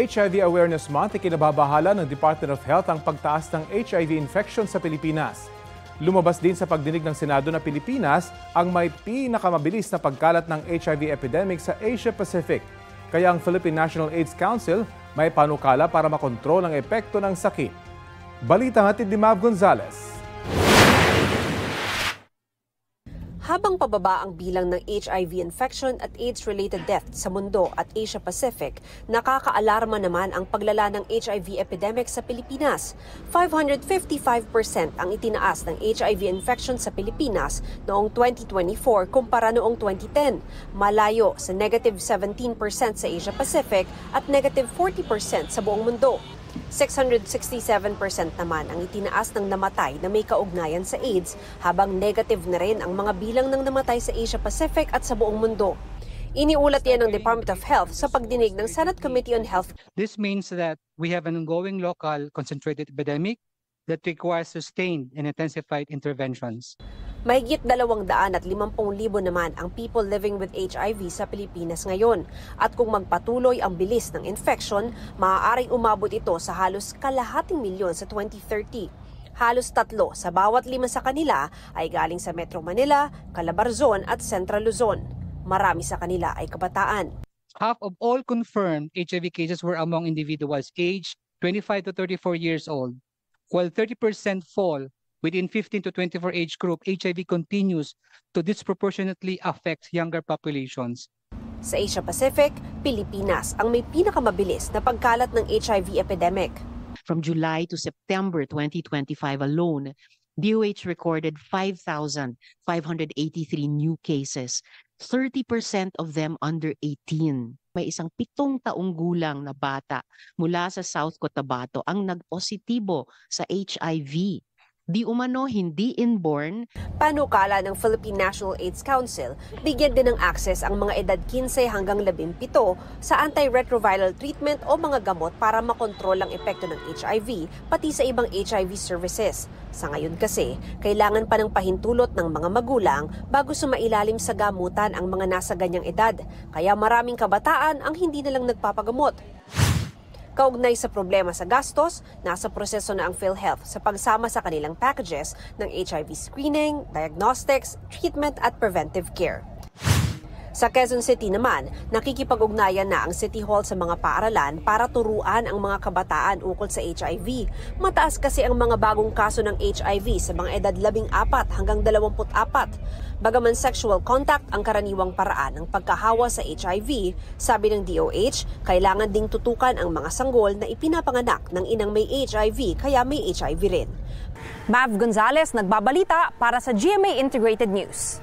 HIV Awareness Month, ikinababahala ng Department of Health ang pagtaas ng HIV infection sa Pilipinas. Lumabas din sa pagdinig ng Senado na Pilipinas ang may pinakamabilis na pagkalat ng HIV epidemic sa Asia Pacific. Kaya ang Philippine National AIDS Council may panukala para makontrol ang epekto ng sakit. Balita hatid ni Mav Gonzalez. Habang pababa ang bilang ng HIV infection at AIDS-related deaths sa mundo at Asia Pacific, nakakaalarma naman ang paglala ng HIV epidemic sa Pilipinas. 555% ang itinaas ng HIV infection sa Pilipinas noong 2024 kumpara noong 2010, malayo sa negative 17% sa Asia Pacific at negative 40% sa buong mundo. 667% naman ang itinaas ng namatay na may kaugnayan sa AIDS, habang negative na rin ang mga bilang ng namatay sa Asia Pacific at sa buong mundo. Iniulat yan ng Department of Health sa pagdinig ng Senate Committee on Health. This means that we have an ongoing local concentrated epidemic that requires sustained and intensified interventions. Mahigit 250,000 naman ang people living with HIV sa Pilipinas ngayon. At kung magpatuloy ang bilis ng infection, maaaring umabot ito sa halos 250,000 sa 2030. Halos 3 sa bawat 5 sa kanila ay galing sa Metro Manila, Calabarzon at Central Luzon. Marami sa kanila ay kabataan. Half of all confirmed HIV cases were among individuals aged 25 to 34 years old, while 30% fall within 15 to 24 age group. HIV continues to disproportionately affect younger populations. Sa Asia Pacific, Pilipinas ang may pinakamabilis na pagkalat ng HIV epidemic. From July to September 2025 alone, DOH recorded 5,583 new cases, 30% of them under 18. May isang 7 taong gulang na bata mula sa South Cotabato ang nagpositibo sa HIV. Di umano hindi inborn. Panukala ng Philippine National AIDS Council, bigyan din ng access ang mga edad 15 hanggang 17 sa antiretroviral treatment o mga gamot para makontrol ang epekto ng HIV, pati sa ibang HIV services. Sa ngayon kasi, kailangan pa ng pahintulot ng mga magulang bago sumailalim sa gamutan ang mga nasa ganyang edad, kaya maraming kabataan ang hindi na lang nagpapagamot. Kaugnay sa problema sa gastos, nasa proseso na ang PhilHealth sa pagsama sa kanilang packages ng HIV screening, diagnostics, treatment at preventive care. Sa Quezon City naman, nakikipag-ugnayan na ang City Hall sa mga paaralan para turuan ang mga kabataan ukol sa HIV. Mataas kasi ang mga bagong kaso ng HIV sa mga edad 14 hanggang 24. Bagaman sexual contact ang karaniwang paraan ng pagkahawa sa HIV, sabi ng DOH, kailangan ding tutukan ang mga sanggol na ipinapanganak ng inang may HIV kaya may HIV rin. Mav Gonzalez nagbabalita para sa GMA Integrated News.